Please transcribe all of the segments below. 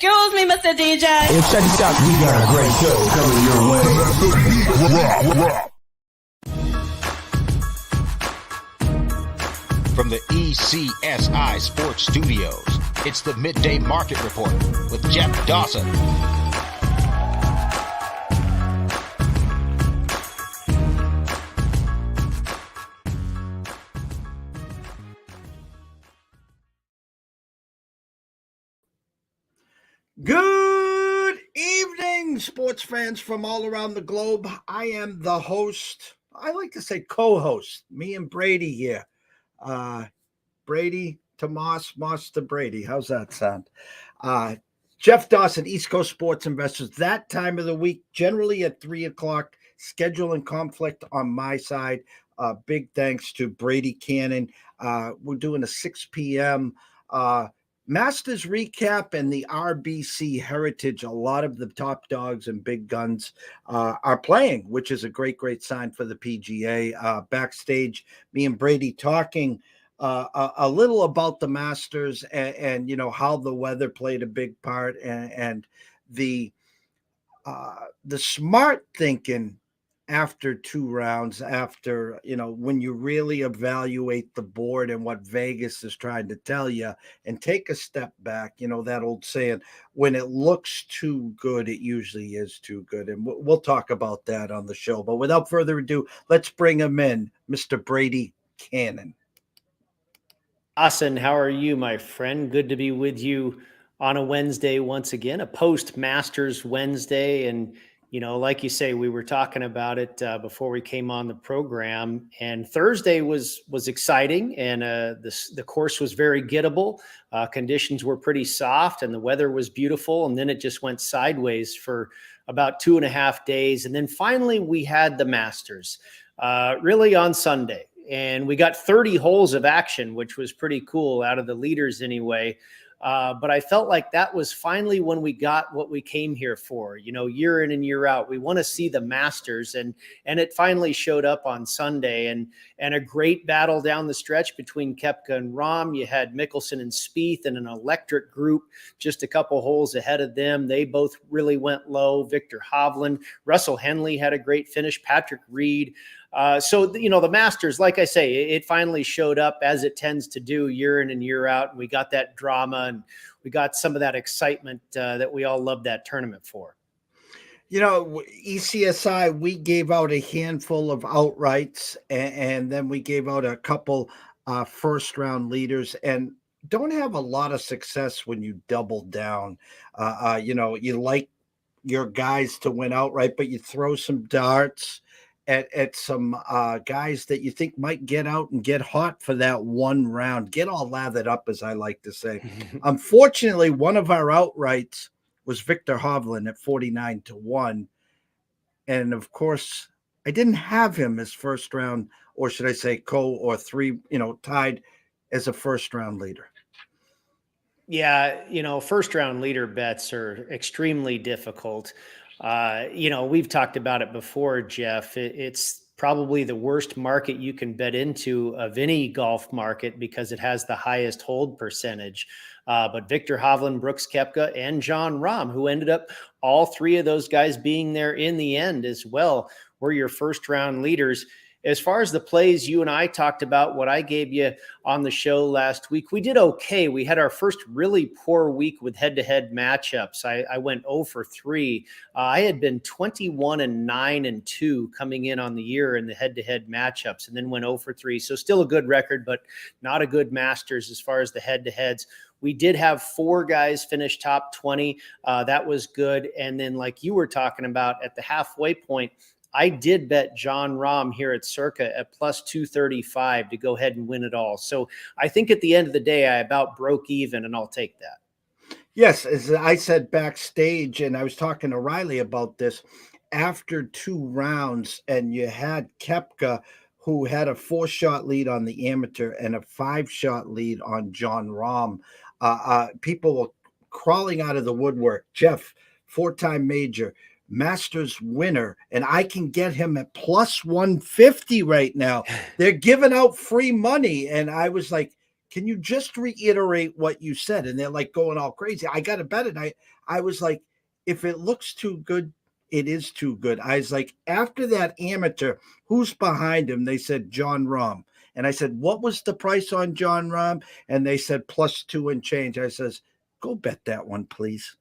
Excuse me, Mr. DJ. Hey, check this out. We got a great show coming your way. From the ECSI Sports Studios, it's the Midday Market Report with Jeff Dawson. Good evening, sports fans from all around the globe. I am the host. I like to say co-host. Me and Brady here. Brady to Moss, Moss to Brady. How's that sound? Jeff Dawson, East Coast Sports Investors. That time of the week, generally at 3 o'clock. Schedule and conflict on my side. Big thanks to Brady Kannon. We're doing a 6 p.m. Masters recap and the RBC Heritage. A lot of the top dogs and big guns are playing, which is a great sign for the PGA. Backstage, me and Brady talking a little about the Masters and you know how the weather played a big part and the smart thinking after 2 rounds, after, you know, when you really evaluate the board and what Vegas is trying to tell you and take a step back, you know, that old saying, when it looks too good, it usually is too good. And we'll talk about that on the show. But without further ado, let's bring him in, Mr. Brady Kannon. Austin, how are you, my friend? Good to be with you on a Wednesday once again, a post-Masters Wednesday. And you know, like you say, we were talking about it before we came on the program, and Thursday was exciting, and the course was very gettable. Conditions were pretty soft, and the weather was beautiful, and then it just went sideways for about 2.5 days, and then finally we had the Masters, really on Sunday, and we got 30 holes of action, which was pretty cool out of the leaders anyway. But I felt like that was finally when we got what we came here for, you know, year in and year out. We want to see the Masters, and it finally showed up on Sunday, and a great battle down the stretch between Koepka and Rahm. You had Mickelson and Spieth and an electric group just a couple holes ahead of them. They both really went low. Victor Hovland, Russell Henley had a great finish, Patrick Reed. So, you know, the Masters, like I say, it finally showed up as it tends to do year in and year out. And we got that drama and we got some of that excitement that we all love that tournament for. You know, ECSI, we gave out a handful of outrights and then we gave out a couple first round leaders, and don't have a lot of success when you double down. You know, you like your guys to win outright, but you throw some darts at some guys that you think might get out and get hot for that one round, get all lathered up, as I like to say. Unfortunately, one of our outrights was Victor Hovland at 49-1. And of course, I didn't have him as first round, or should I say or three, you know, tied as a first round leader. Yeah, you know, first round leader bets are extremely difficult. You know, we've talked about it before, Jeff. It's probably the worst market you can bet into of any golf market because it has the highest hold percentage. But Victor Hovland, Brooks Koepka, and Jon Rahm, who ended up all 3 of those guys being there in the end as well, were your first round leaders. As far as the plays you and I talked about, what I gave you on the show last week, we did okay. We had our first really poor week with head-to-head matchups. I went 0 for 3. I had been 21-9-2 coming in on the year in the head-to-head matchups, and then went 0 for 3. So still a good record, but not a good Masters as far as the head-to-heads. We did have 4 guys finish top 20. That was good. And then, like you were talking about at the halfway point, I did bet Jon Rahm here at Circa at plus 235 to go ahead and win it all. So I think at the end of the day, I about broke even, and I'll take that. Yes, as I said backstage, and I was talking to Riley about this, after 2 rounds, and you had Koepka, who had a 4-shot lead on the amateur and a 5-shot lead on Jon Rahm. People were crawling out of the woodwork. Jeff, 4-time major, Masters winner, and I can get him at plus 150 right now. They're giving out free money. And I was like, can you just reiterate what you said? And they're like going all crazy. I got to bet it. I was like, if it looks too good, it is too good. I was like, after that amateur, who's behind him? They said John Rahm. And I said, what was the price on John Rahm? And they said +2 and change. I says, go bet that one, please.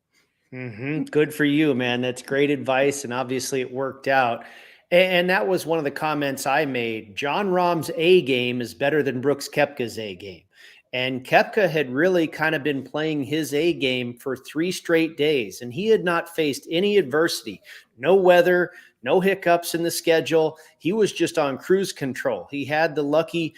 Good for you, man. That's great advice. And obviously it worked out. And that was one of the comments I made. John Rahm's A game is better than Brooks Koepka's A game. And Koepka had really kind of been playing his A game for 3 straight days, and he had not faced any adversity, no weather, no hiccups in the schedule. He was just on cruise control. He had the lucky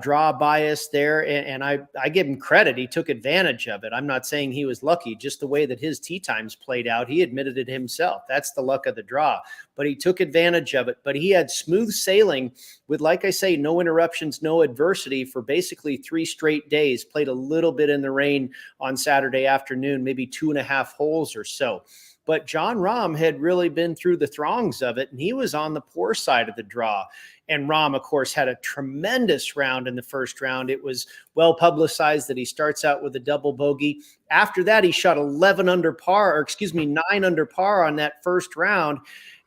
draw bias there, and I give him credit. He took advantage of it. I'm not saying he was lucky, just the way that his tee times played out. He admitted it himself. That's the luck of the draw. But he took advantage of it. But he had smooth sailing with, like I say, no interruptions, no adversity for basically 3 straight days. Played a little bit in the rain on Saturday afternoon, maybe 2.5 holes or so. But John Rahm had really been through the throngs of it, and he was on the poor side of the draw. And Rahm, of course, had a tremendous round in the first round. It was well publicized that he starts out with a double bogey. After that, he shot 9 under par on that first round,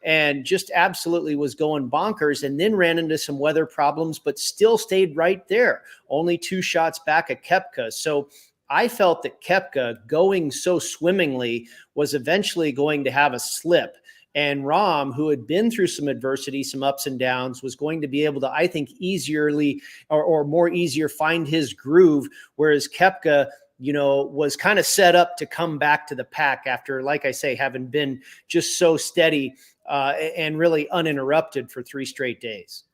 and just absolutely was going bonkers, and then ran into some weather problems, but still stayed right there. Only 2 shots back at Koepka. So I felt that Koepka, going so swimmingly, was eventually going to have a slip. And Rahm, who had been through some adversity, some ups and downs, was going to be able to, I think, more easier find his groove, whereas Koepka, was kind of set up to come back to the pack after, like I say, having been just so steady and really uninterrupted for 3 straight days.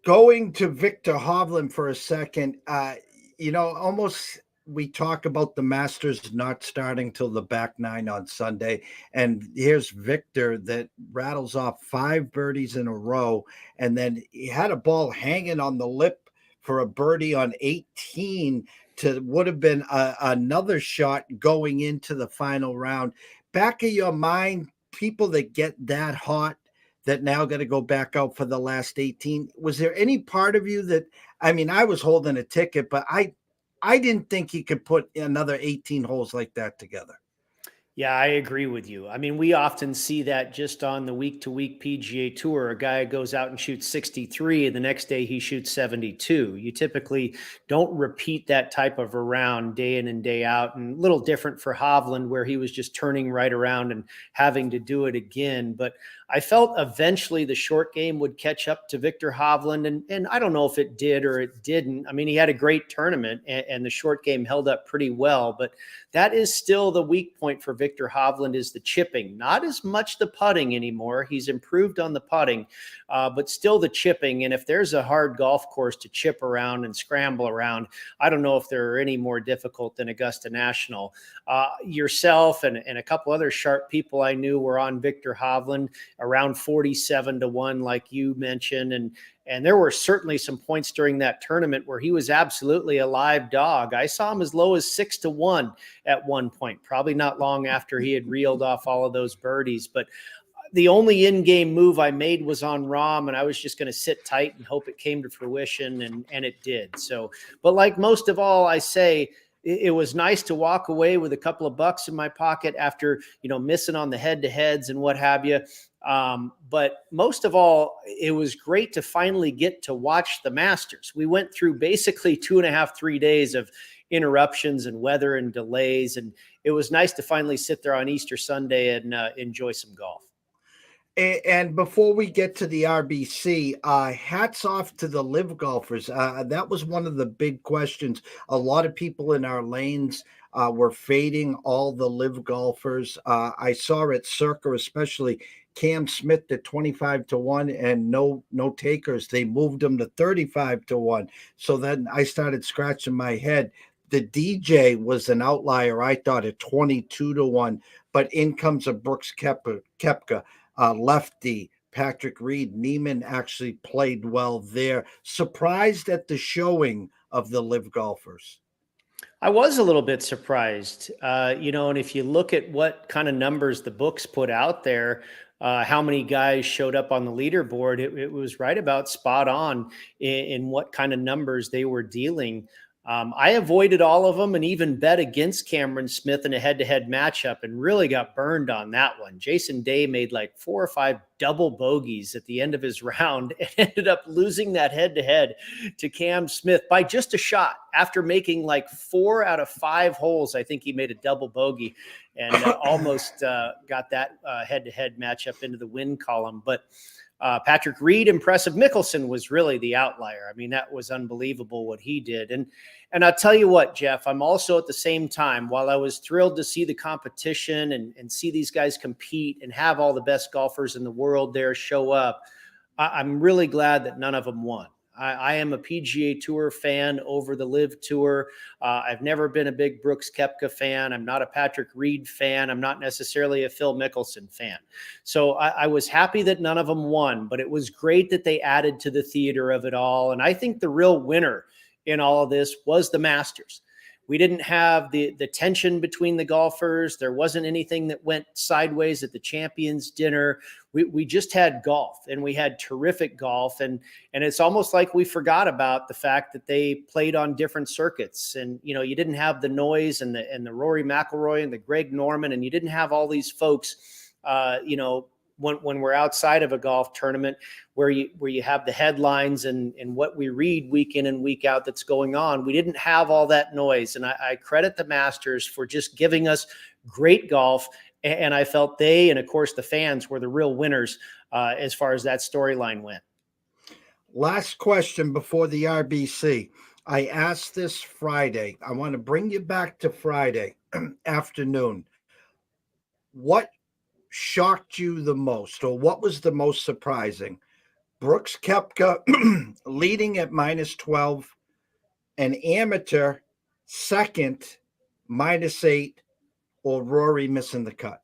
Going to Victor Hovland for a second, almost we talk about the Masters not starting till the back 9 on Sunday. And here's Victor that rattles off 5 birdies in a row. And then he had a ball hanging on the lip for a birdie on 18 to would have been another shot going into the final round. Back of your mind, people that get that hot that now got to go back out for the last 18. Was there any part of you that, I mean, I was holding a ticket, but I didn't think he could put another 18 holes like that together. Yeah, I agree with you. I mean, we often see that just on the week-to-week PGA Tour. A guy goes out and shoots 63, and the next day he shoots 72. You typically don't repeat that type of a round day in and day out. And a little different for Hovland, where he was just turning right around and having to do it again. But I felt eventually the short game would catch up to Victor Hovland, and I don't know if it did or it didn't. I mean, he had a great tournament, and the short game held up pretty well, but that is still the weak point for Victor Hovland, is the chipping. Not as much the putting anymore. He's improved on the putting, but still the chipping. And if there's a hard golf course to chip around and scramble around, I don't know if there are any more difficult than Augusta National. Yourself and a couple other sharp people I knew were on Victor Hovland around 47-1, like you mentioned. And there were certainly some points during that tournament where he was absolutely a live dog. I saw him as low as 6-1 at one point, probably not long after he had reeled off all of those birdies. But the only in-game move I made was on Rahm, and I was just going to sit tight and hope it came to fruition, and it did. So, but like most of all, I say, it was nice to walk away with a couple of bucks in my pocket after, missing on the head-to-heads and what have you. But most of all, it was great to finally get to watch the Masters. We went through basically 2.5, 3 days of interruptions and weather and delays, and it was nice to finally sit there on Easter Sunday and enjoy some golf. And before we get to the RBC, hats off to the live golfers. That was one of the big questions. A lot of people in our lanes were fading all the live golfers. I saw at Circa, especially Cam Smith at 25-1 and no takers. They moved him to 35-1. So then I started scratching my head. The DJ was an outlier, I thought, at 22-1, but in comes a Brooks Koepka. Lefty, Patrick Reed, Neiman actually played well there. Surprised at the showing of the live golfers. I was a little bit surprised, and if you look at what kind of numbers the books put out there, how many guys showed up on the leaderboard, it was right about spot on in what kind of numbers they were dealing. I avoided all of them and even bet against Cameron Smith in a head-to-head matchup and really got burned on that one. Jason Day made like 4 or 5 double bogeys at the end of his round and ended up losing that head-to-head to Cam Smith by just a shot after making like 4 out of 5 holes. I think he made a double bogey and almost got that head-to-head matchup into the win column. But Patrick Reed, impressive. Mickelson was really the outlier. I mean, that was unbelievable what he did. And I'll tell you what, Jeff, I'm also at the same time, while I was thrilled to see the competition and see these guys compete and have all the best golfers in the world there show up, I'm really glad that none of them won. I am a PGA Tour fan over the Live Tour. I've never been a big Brooks Koepka fan. I'm not a Patrick Reed fan. I'm not necessarily a Phil Mickelson fan. So I was happy that none of them won, but it was great that they added to the theater of it all. And I think the real winner in all of this was the Masters. We didn't have the tension between the golfers. There wasn't anything that went sideways at the Champions Dinner. We just had golf, and we had terrific golf. And it's almost like we forgot about the fact that they played on different circuits. And, you know, you didn't have the noise and the Rory McIlroy and the Greg Norman, and you didn't have all these folks, when we're outside of a golf tournament where you have the headlines and what we read week in and week out that's going on. We didn't have all that noise. And I credit the Masters for just giving us great golf. And I felt they, and of course the fans, were the real winners as far as that storyline went. Last question before the RBC. I asked this Friday. I want to bring you back to Friday afternoon. What shocked you the most, or what was the most surprising? Brooks Koepka leading at -12, an amateur second -8, or Rory missing the cut?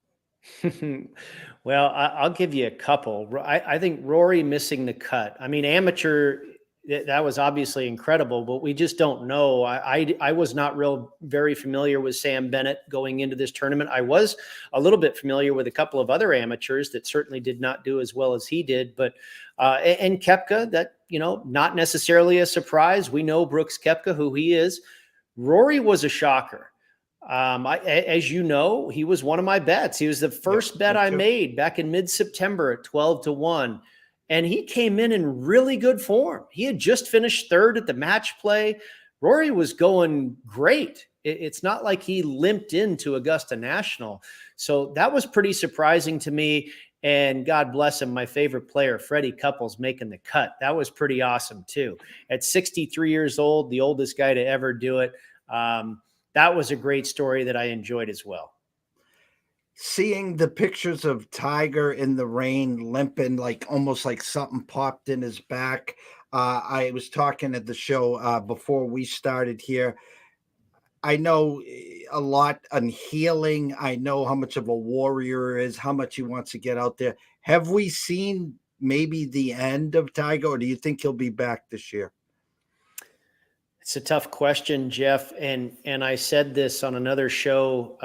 Well, I'll give you a couple. I think Rory missing the cut. I mean, amateur, that was obviously incredible, but we just don't know. I was not very familiar with Sam Bennett going into this tournament. I was a little bit familiar with a couple of other amateurs that certainly did not do as well as he did. But and Koepka, that, you know, not necessarily a surprise. We know Brooks Koepka, who he is. Rory was a shocker. As you know, he was one of my bets. He was the first bet I made back in mid-September at 12-1. And he came in really good form. He had just finished third at the match play. Rory was going great. It's not like he limped into Augusta National. So that was pretty surprising to me. And God bless him, my favorite player, Freddie Couples, making the cut. That was pretty awesome too. At 63 years old, the oldest guy to ever do it. That was a great story that I enjoyed as well. Seeing the pictures of Tiger in the rain, limping, like almost like something popped in his back. I was talking at the show before we started here. I know a lot on healing. I know how much of a warrior he is, how much he wants to get out there. Have we seen maybe the end of Tiger, or do you think he'll be back this year? It's a tough question, Jeff. And I said this on another show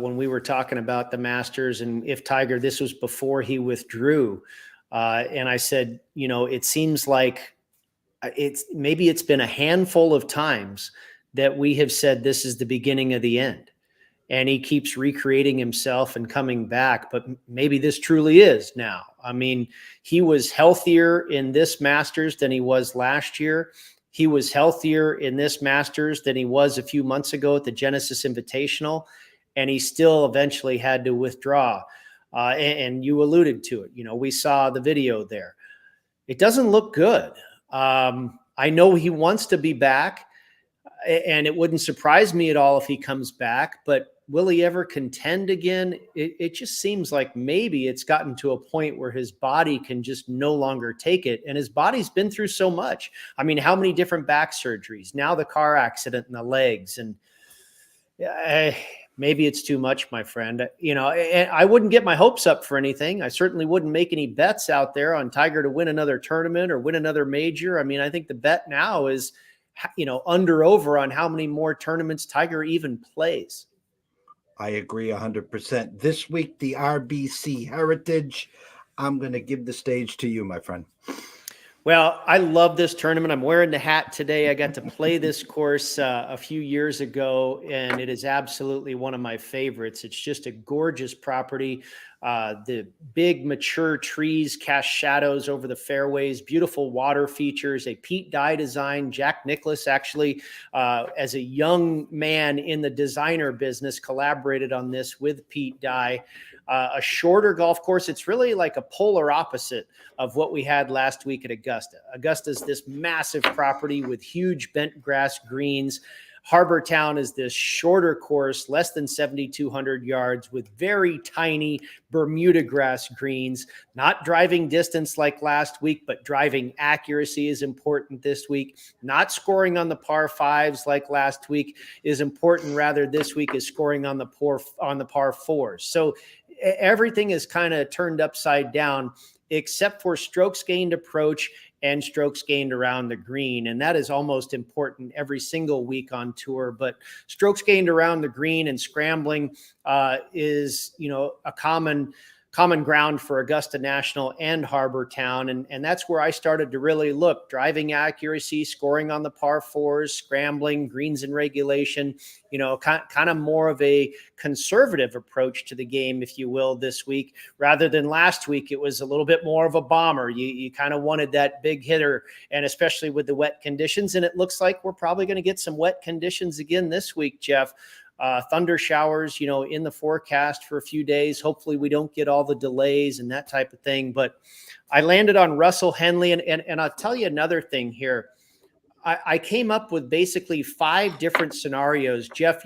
when we were talking about the Masters and if Tiger, this was before he withdrew. And I said, you know, it seems like it's been a handful of times that we have said this is the beginning of the end. And he keeps recreating himself and coming back. But maybe this truly is now. I mean, he was healthier in this Masters than he was last year. He was healthier in this Masters than he was a few months ago at the Genesis Invitational, and he still eventually had to withdraw. And you alluded to it. You know, we saw the video there. It doesn't look good. I know he wants to be back, and it wouldn't surprise me at all if he comes back, but will he ever contend again? It just seems like maybe it's gotten to a point where his body can just no longer take it. And his body's been through so much. I mean, how many different back surgeries, now the car accident in the legs, and maybe it's too much, my friend. You know, I wouldn't get my hopes up for anything. I certainly wouldn't make any bets out there on Tiger to win another tournament or win another major. I mean, I think the bet now is, you know, over on how many more tournaments Tiger even plays. I agree 100%. This week, the RBC Heritage. I'm going to give the stage to you, my friend. Well, I love this tournament. I'm wearing the hat today. I got to play this course a few years ago, and it is absolutely one of my favorites. It's just a gorgeous property. The big mature trees cast shadows over the fairways, beautiful water features, a Pete Dye design. Jack Nicklaus actually, as a young man in the designer business, collaborated on this with Pete Dye. A shorter golf course. It's really like a polar opposite of what we had last week at Augusta. Augusta's this massive property with huge bent grass greens. Harbor Town is this shorter course, less than 7,200 yards, with very tiny Bermuda grass greens. Not driving distance like last week, but driving accuracy is important this week. Not scoring on the par fives like last week is important. Rather, this week is scoring on the par fours. So everything is kind of turned upside down, except for strokes gained approach and strokes gained around the green. And that is almost important every single week on tour. But strokes gained around the green and scrambling is, a common ground for Augusta National and Harbor Town. And that's where I started to really look. Driving accuracy, scoring on the par fours, scrambling, greens in regulation, kind of more of a conservative approach to the game, if you will, this week, rather than last week. It was a little bit more of a bomber. You kind of wanted that big hitter, and especially with the wet conditions. And it looks like we're probably going to get some wet conditions again this week, Jeff. Thunder showers, in the forecast for a few days. Hopefully we don't get all the delays and that type of thing. But I landed on Russell Henley. And I'll tell you another thing here. I came up with basically 5 different scenarios. Jeff,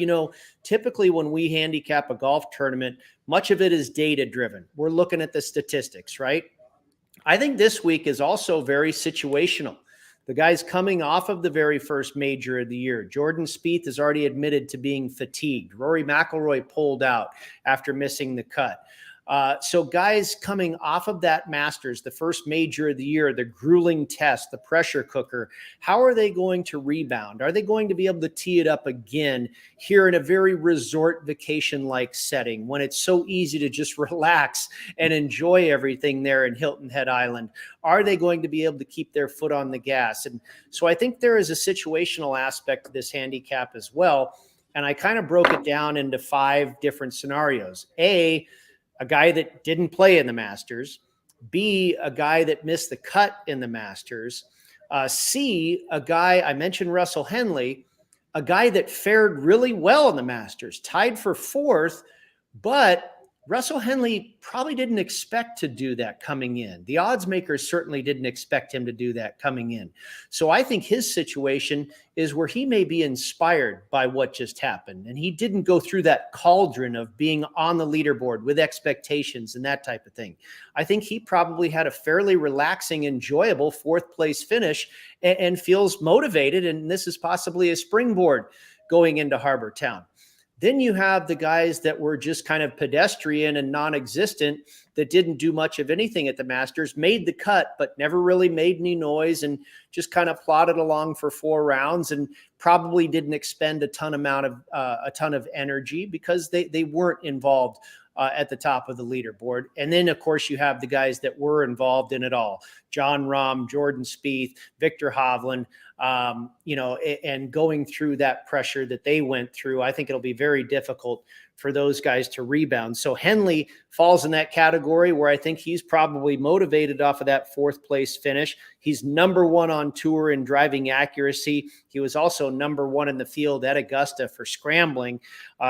typically when we handicap a golf tournament, much of it is data driven. We're looking at the statistics, right? I think this week is also very situational. The guy's coming off of the very first major of the year. Jordan Spieth has already admitted to being fatigued. Rory McIlroy pulled out after missing the cut. So guys coming off of that Masters, the first major of the year, the grueling test, the pressure cooker, how are they going to rebound? Are they going to be able to tee it up again here in a very resort vacation-like setting when it's so easy to just relax and enjoy everything there in Hilton Head Island? Are they going to be able to keep their foot on the gas? And so I think there is a situational aspect to this handicap as well. And I kind of broke it down into 5 different scenarios. A guy that didn't play in the Masters. B, a guy that missed the cut in the Masters. C, a guy, I mentioned Russell Henley, a guy that fared really well in the Masters, tied for 4th, but Russell Henley probably didn't expect to do that coming in. The odds makers certainly didn't expect him to do that coming in. So I think his situation is where he may be inspired by what just happened. And he didn't go through that cauldron of being on the leaderboard with expectations and that type of thing. I think he probably had a fairly relaxing, enjoyable 4th place finish and feels motivated. And this is possibly a springboard going into Harbor Town. Then you have the guys that were just kind of pedestrian and non-existent that didn't do much of anything at the Masters, made the cut, but never really made any noise and just kind of plodded along for 4 rounds and probably didn't expend a ton of energy because they weren't involved at the top of the leaderboard. And then, of course, you have the guys that were involved in it all. John Rahm, Jordan Spieth, Victor Hovland, and going through that pressure that they went through. I think it'll be very difficult for those guys to rebound. So Henley falls in that category where I think he's probably motivated off of that 4th place finish. He's number 1 on tour in driving accuracy. He was also number 1 in the field at Augusta for scrambling.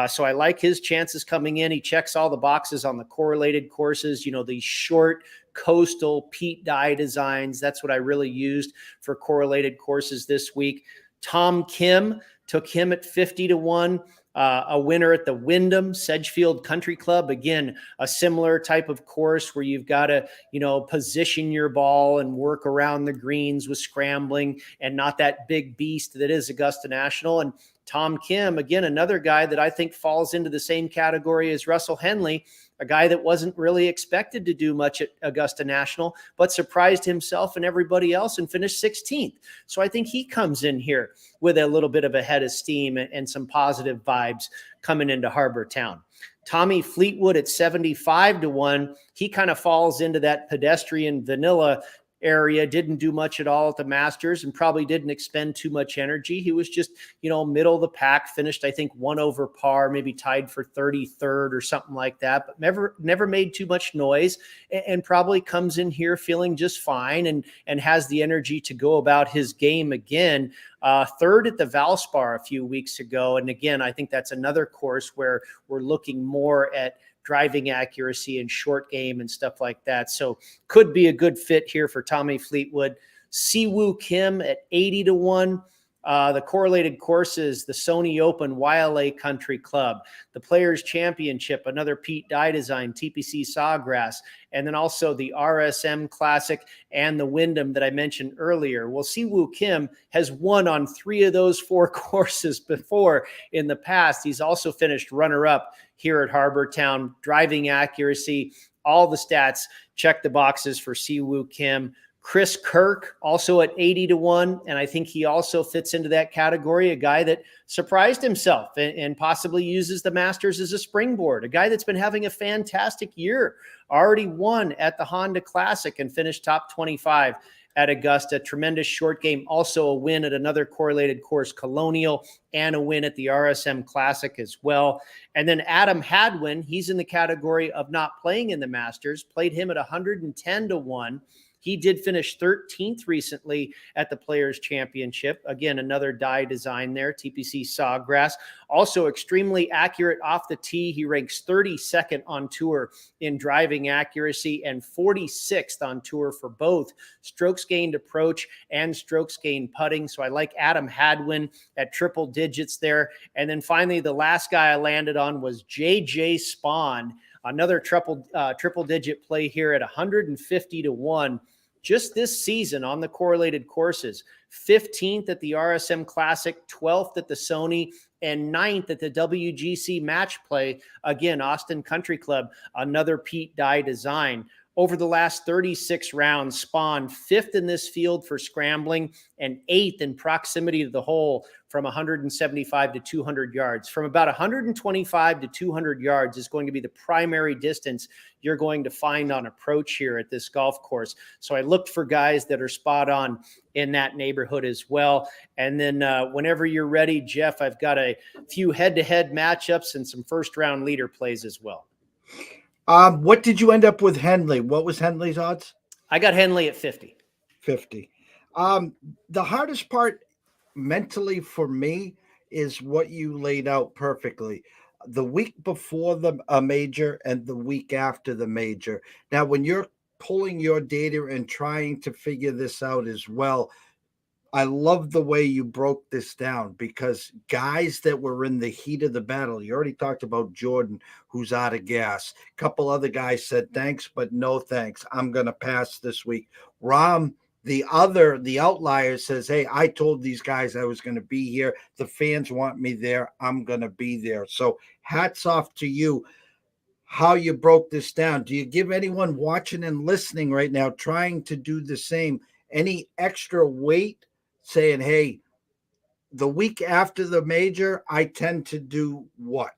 So I like his chances coming in. He checks all the boxes on the correlated courses, these short coastal Pete Dye designs. That's what I really used for correlated courses this week. Tom Kim, took him at 50-1. A winner at the Wyndham Sedgefield Country Club. Again, a similar type of course where you've got to, position your ball and work around the greens with scrambling and not that big beast that is Augusta National. And Tom Kim, again, another guy that I think falls into the same category as Russell Henley, a guy that wasn't really expected to do much at Augusta National, but surprised himself and everybody else and finished 16th. So I think he comes in here with a little bit of a head of steam and some positive vibes coming into Harbor Town. Tommy Fleetwood at 75-1. He kind of falls into that pedestrian vanilla area, didn't do much at all at the Masters and probably didn't expend too much energy. He was just, middle of the pack, finished, I think, 1 over par, maybe tied for 33rd or something like that, but never made too much noise and probably comes in here feeling just fine and has the energy to go about his game again. Third at the Valspar a few weeks ago. And again, I think that's another course where we're looking more at driving accuracy and short game and stuff like that. So could be a good fit here for Tommy Fleetwood. Siwoo Kim at 80-1. The correlated courses, the Sony Open, YLA Country Club, the Players Championship, another Pete Dye design, TPC Sawgrass, and then also the RSM Classic and the Wyndham that I mentioned earlier. Well, Siwoo Kim has won on 3 of those 4 courses before in the past. He's also finished runner-up here at Harbor Town. Driving accuracy, all the stats check the boxes for Siwoo Kim. Chris Kirk also at 80-1. And I think he also fits into that category, a guy that surprised himself and possibly uses the Masters as a springboard, a guy that's been having a fantastic year, already won at the Honda Classic and finished top 25 at Augusta. Tremendous short game, also a win at another correlated course, Colonial, and a win at the RSM Classic as well. And then Adam Hadwin, he's in the category of not playing in the Masters, played him at 110-1. He did finish 13th recently at the Players Championship. Again, another Dye design there, TPC Sawgrass. Also extremely accurate off the tee. He ranks 32nd on tour in driving accuracy and 46th on tour for both strokes gained approach and strokes gained putting. So I like Adam Hadwin at triple digits there. And then finally, the last guy I landed on was JJ Spawn, another triple digit play here at 150-1. Just this season on the correlated courses, 15th at the RSM Classic, 12th at the Sony, and 9th at the WGC Match Play. Again, Austin Country Club, another Pete Dye design. Over the last 36 rounds, Spawn 5th in this field for scrambling and 8th in proximity to the hole from 175 to 200 yards. From about 125 to 200 yards is going to be the primary distance you're going to find on approach here at this golf course. So I looked for guys that are spot on in that neighborhood as well. And then whenever you're ready, Jeff, I've got a few head-to-head matchups and some first-round leader plays as well. What did you end up with Henley? What was Henley's odds? I got Henley at 50. 50. The hardest part mentally for me is what you laid out perfectly. The week before the major and the week after the major. Now, when you're pulling your data and trying to figure this out as well, I love the way you broke this down, because guys that were in the heat of the battle, you already talked about Jordan, who's out of gas. A couple other guys said, thanks, but no thanks. I'm going to pass this week. Rahm, the outlier, says, hey, I told these guys I was going to be here. The fans want me there. I'm going to be there. So hats off to you, how you broke this down. Do you give anyone watching and listening right now trying to do the same any extra weight, saying, hey, the week after the major, I tend to do what?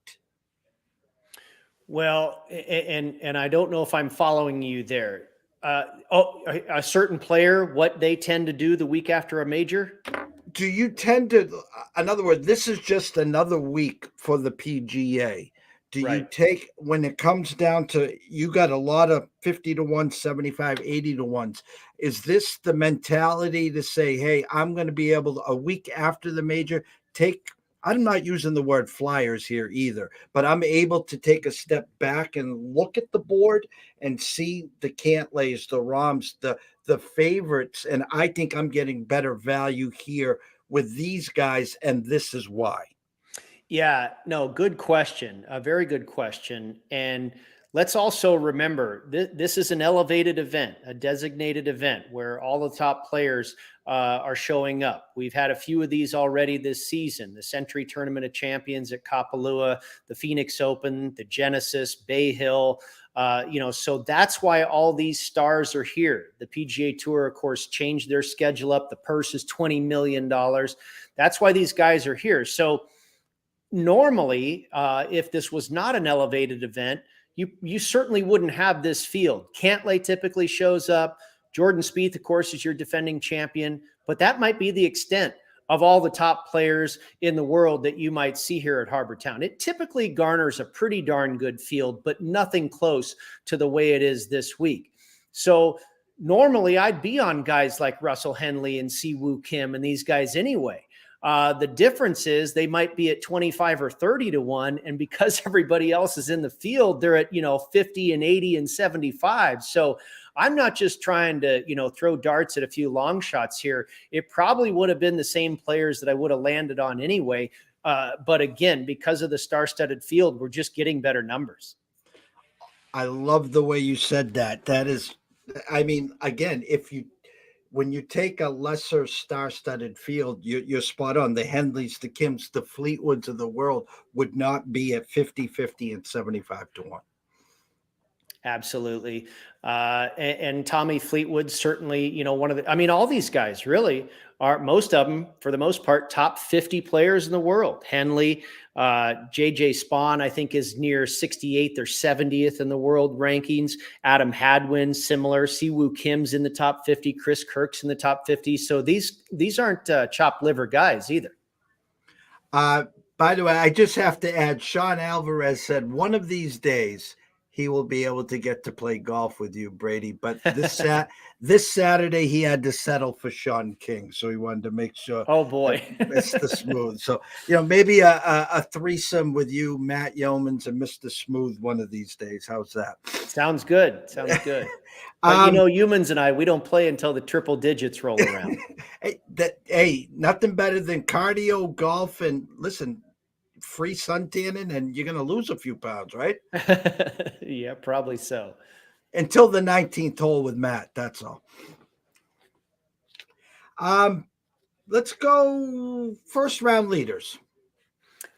Well, and I don't know if I'm following you there. A certain player, what they tend to do the week after a major? Do you tend to, in other words, this is just another week for the PGA. Do you take, when it comes down to, you got a lot of 50-1, 75, 80-1s. Is this the mentality to say, hey, I'm going to be able to, a week after the major, take, I'm not using the word flyers here either, but I'm able to take a step back and look at the board and see the Cantlays, the Rahms, the favorites. And I think I'm getting better value here with these guys. And this is why. Yeah, no, good question. A very good question. And let's also remember this is an elevated event, a designated event where all the top players are showing up. We've had a few of these already this season: the Century Tournament of Champions at Kapalua, the Phoenix Open, the Genesis, Bay Hill. So that's why all these stars are here. The PGA Tour, of course, changed their schedule up. The purse is $20 million. That's why these guys are here. So normally, if this was not an elevated event, you certainly wouldn't have this field. Cantlay typically shows up. Jordan Spieth, of course, is your defending champion, but that might be the extent of all the top players in the world that you might see here at Harbor Town. It typically garners a pretty darn good field, but nothing close to the way it is this week. So normally I'd be on guys like Russell Henley and Siwoo Kim and these guys anyway. The difference is they might be at 25 or 30 to 1. And because everybody else is in the field, they're at, 50 and 80 and 75. So I'm not just trying to, throw darts at a few long shots here. It probably would have been the same players that I would have landed on anyway. But again, because of the star-studded field, we're just getting better numbers. I love the way you said that. That is, again, when you take a lesser star-studded field, you're spot on. The Henleys, the Kims, the Fleetwoods of the world would not be at 50-50 and 75 to 1. Absolutely. And Tommy Fleetwood, certainly, one of all these guys really are, most of them, for the most part, top 50 players in the world. Henley, JJ Spawn, I think, is near 68th or 70th in the world rankings. Adam Hadwin, similar. Siwoo Kim's in the top 50. Chris Kirk's in the top 50. So these aren't chopped liver guys either. By the way, I just have to add, Sean Alvarez said one of these days he will be able to get to play golf with you, Brady. But this Saturday he had to settle for Sean King, so he wanted to make sure. Oh boy, Mr. Smooth. So maybe a threesome with you, Matt Yeomans, and Mr. Smooth one of these days. How's that? Sounds good. But Yeomans and I, we don't play until the triple digits roll around. Hey, nothing better than cardio, golf, and listen. Free sun tanning, and you're going to lose a few pounds, right? Yeah, probably so. Until the 19th hole with Matt, that's all. Let's go first round leaders.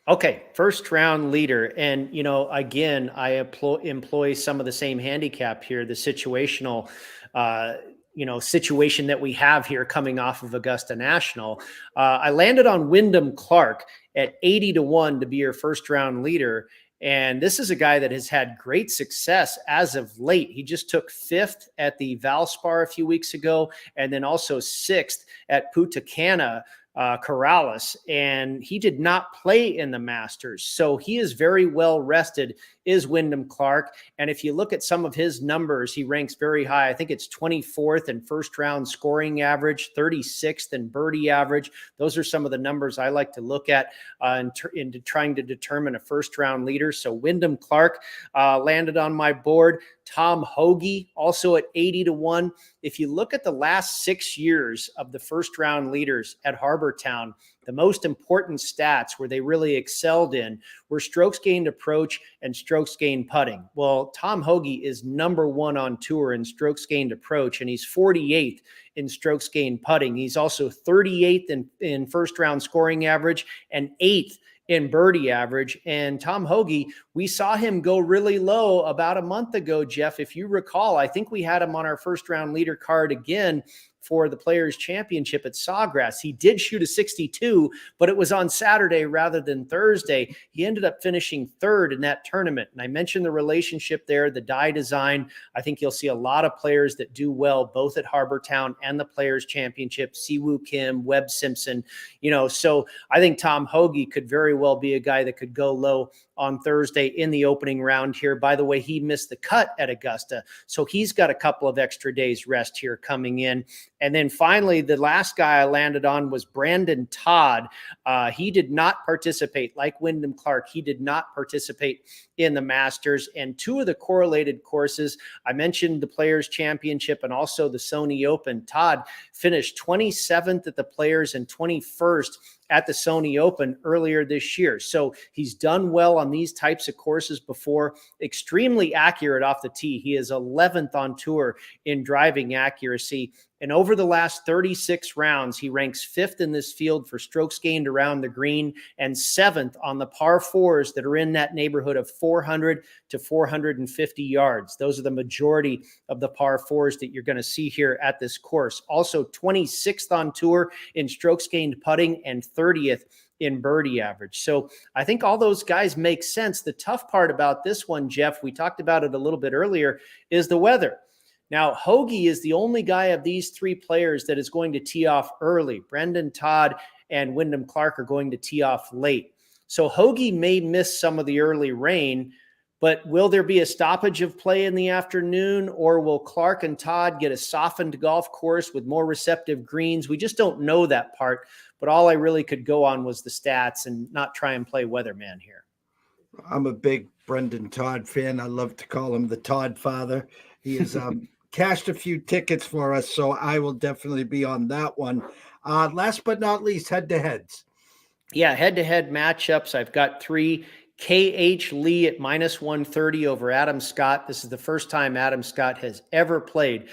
Okay, first round leader. And, again, I employ some of the same handicap here, the situational situation that we have here coming off of Augusta National. I landed on Wyndham Clark at 80 to 1 to be your first round leader. And this is a guy that has had great success as of late. He just took 5th at the Valspar a few weeks ago, and then also 6th at Punta Cana, Corrales, and he did not play in the Masters. So he is very well rested, is Wyndham Clark. And if you look at some of his numbers, he ranks very high. I think it's 24th in first round scoring average, 36th in birdie average. Those are some of the numbers I like to look at in trying to determine a first round leader. So Wyndham Clark landed on my board. Tom Hoge also at 80 to 1. If you look at the last 6 years of the first round leaders at Harbor Town, the most important stats where they really excelled in were strokes gained approach and strokes gained putting. Well, Tom Hoge is number 1 on tour in strokes gained approach, and he's 48th in strokes gained putting. He's also 38th in first round scoring average and 8th in birdie average. And Tom Hoge, we saw him go really low about a month ago, Jeff. If you recall, I think we had him on our first round leader card again for the Players Championship at Sawgrass. He did shoot a 62, but it was on Saturday rather than Thursday. He ended up finishing 3rd in that tournament. And I mentioned the relationship there, the die design. I think you'll see a lot of players that do well, both at Harbor Town and the Players Championship. Siwoo Kim, Webb Simpson, so I think Tom Hoge could very well be a guy that could go low on Thursday in the opening round here. By the way, he missed the cut at Augusta, so he's got a couple of extra days rest here coming in. And then finally, the last guy I landed on was Brandon Todd. He did not participate, like Wyndham Clark. He did not participate in the Masters. And 2 of the correlated courses, I mentioned the Players Championship and also the Sony Open. Todd finished 27th at the Players and 21st at the Sony Open earlier this year. So he's done well on these types of courses before, extremely accurate off the tee. He is 11th on tour in driving accuracy. And over the last 36 rounds, he ranks 5th in this field for strokes gained around the green and 7th on the par fours that are in that neighborhood of 400 to 450 yards. Those are the majority of the par fours that you're going to see here at this course. Also 26th on tour in strokes gained putting and 30th in birdie average. So I think all those guys make sense. The tough part about this one, Jeff, we talked about it a little bit earlier, is the weather. Now, Hoagie is the only guy of these three players that is going to tee off early. Brendan Todd and Wyndham Clark are going to tee off late. So Hoagie may miss some of the early rain, but will there be a stoppage of play in the afternoon, or will Clark and Todd get a softened golf course with more receptive greens? We just don't know that part, but all I really could go on was the stats and not try and play weatherman here. I'm a big Brendan Todd fan. I love to call him the Todd father. He is cashed a few tickets for us, so I will definitely be on that one. Last but not least, head-to-heads. Yeah, head-to-head matchups. I've got 3. KH Lee at -130 over Adam Scott. This is the first time Adam Scott has ever played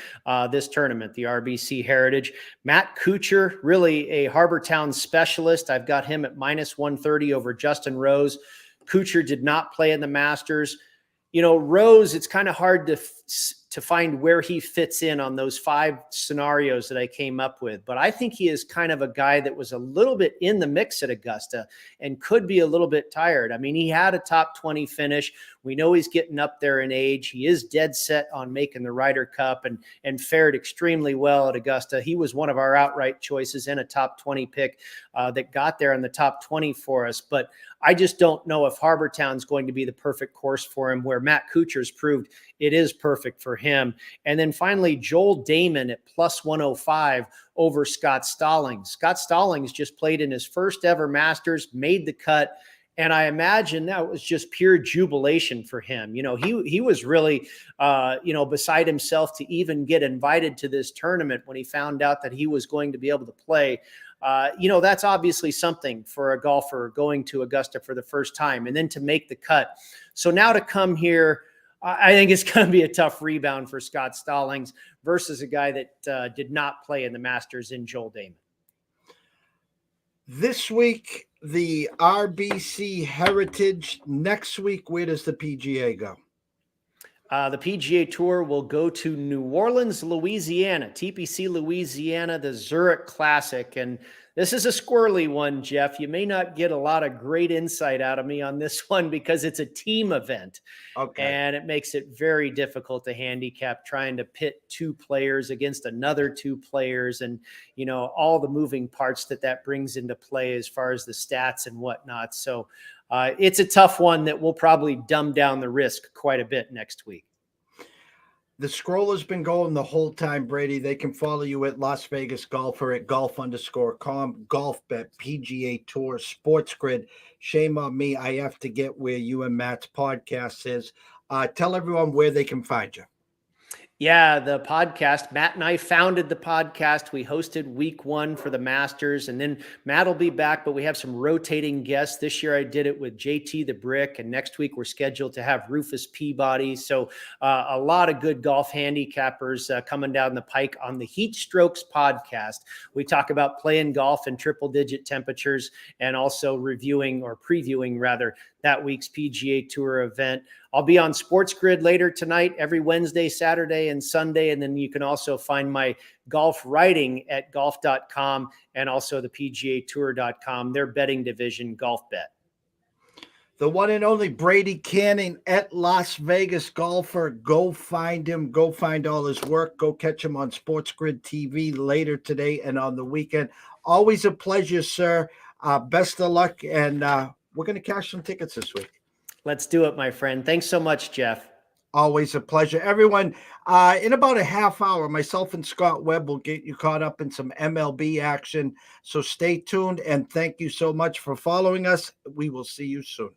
this tournament, the RBC Heritage. Matt Kuchar, really a Harbor Town specialist. I've got him at -130 over Justin Rose. Kuchar did not play in the Masters. You know, Rose, it's kind of hard to find where he fits in on those 5 scenarios that I came up with. But I think he is kind of a guy that was a little bit in the mix at Augusta and could be a little bit tired. I mean, he had a top 20 finish. We know he's getting up there in age. He is dead set on making the Ryder Cup and fared extremely well at Augusta. He was one of our outright choices and a top 20 pick that got there in the top 20 for us. But I just don't know if Harbor Town's going to be the perfect course for him, where Matt Kuchar's proved it is perfect for him. And then finally, Joel Damon at +105 over Scott Stallings. Scott Stallings just played in his first ever Masters, made the cut. And I imagine that was just pure jubilation for him. You know, he was really, beside himself to even get invited to this tournament when he found out that he was going to be able to play. That's obviously something for a golfer going to Augusta for the first time and then to make the cut. So now to come here, I think it's going to be a tough rebound for Scott Stallings versus a guy that did not play in the Masters in Joel Damon. This week, the RBC Heritage. Next week, where does the PGA go? The PGA Tour will go to New Orleans, Louisiana, TPC Louisiana, the Zurich Classic. And this is a squirrely one, Jeff. You may not get a lot of great insight out of me on this one because it's a team event. Okay. And it makes it very difficult to handicap trying to pit 2 players against another 2 players and, all the moving parts that brings into play as far as the stats and whatnot. So it's a tough one that will probably dumb down the risk quite a bit next week. The scroll has been going the whole time, Brady. They can follow you at Las Vegas Golfer at golf_com, GolfBet, PGA Tour, Sports Grid. Shame on me. I have to get where you and Matt's podcast is. Tell everyone where they can find you. Yeah, the podcast. Matt and I founded the podcast. We hosted week 1 for the Masters, and then Matt will be back, but we have some rotating guests. This year I did it with JT the Brick, and next week we're scheduled to have Rufus Peabody. So a lot of good golf handicappers coming down the pike on the Heat Strokes podcast. We talk about playing golf in triple-digit temperatures and also previewing that week's PGA Tour event. I'll be on Sports Grid later tonight, every Wednesday, Saturday, and Sunday. And then you can also find my golf writing at golf.com and also the PGA Tour.com, their betting division, GolfBet. The one and only Brady Kannon at Las Vegas Golfer. Go find him. Go find all his work. Go catch him on Sports Grid TV later today and on the weekend. Always a pleasure, sir. Best of luck. And we're going to cash some tickets this week. Let's do it, my friend. Thanks so much, Jeff. Always a pleasure. Everyone, in about a half hour, myself and Scott Webb will get you caught up in some MLB action. So stay tuned, and thank you so much for following us. We will see you soon.